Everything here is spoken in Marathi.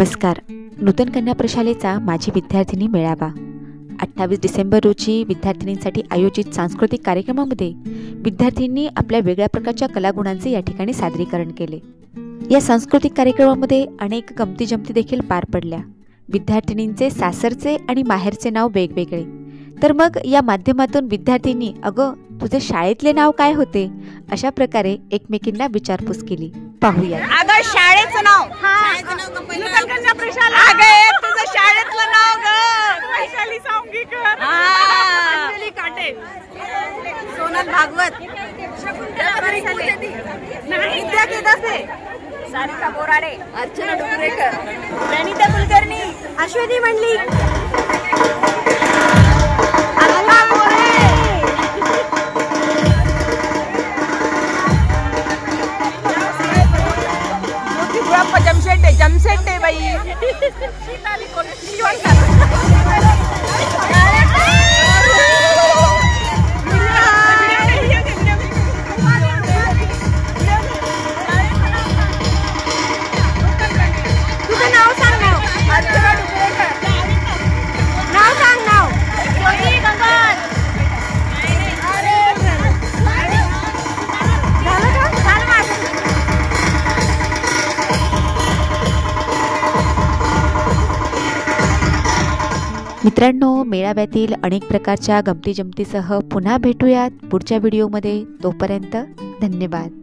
नमस्कार. नूतन कन्या प्रशालेचा माजी विद्यार्थिनी मेळावा 28 डिसेंबर रोजी विद्यार्थिनींसाठी आयोजित सांस्कृतिक कार्यक्रमामध्ये विद्यार्थ्यांनी आपल्या वेगळ्या प्रकारच्या कलागुणांचे या ठिकाणी सादरीकरण केले. या सांस्कृतिक कार्यक्रमामध्ये अनेक गमती जमती देखील पार पडल्या. विद्यार्थिनींचे सासरचे आणि माहेरचे नाव वेगवेगळे. तर मग या माध्यमातून विद्यार्थ्यांनी अगं तुझे शाळेतले नाव काय होते अशा प्रकारे एकमेकींना विचारपूस केली. पाहूया. अगं शाळेचं नाव नूतन कन्या प्रशाला. अगं तुझं शाळेतलं नाव ग वैशाली सावंगीकर, अंजली काटे, सोनल भागवत, विद्या केदासे, सारिका बोराडे, अर्चना डोंगरेकर, प्रणिता कुलकर्णी, अश्वती मंडली, अन्ना बोरे, जमशेट्टे बाई, शीताली शिवणकर, तुझं नाव सांग. नाव अर्चना डुबरेकर. नाव सांग. नाव ज्योती गंगत. झालं का? झालं माझं. मित्रांनो, मेळाव्यातील अनेक प्रकारच्या गमती जमतीसह पुन्हा भेटूयात पुढच्या व्हिडिओमध्ये. तोपर्यंत धन्यवाद.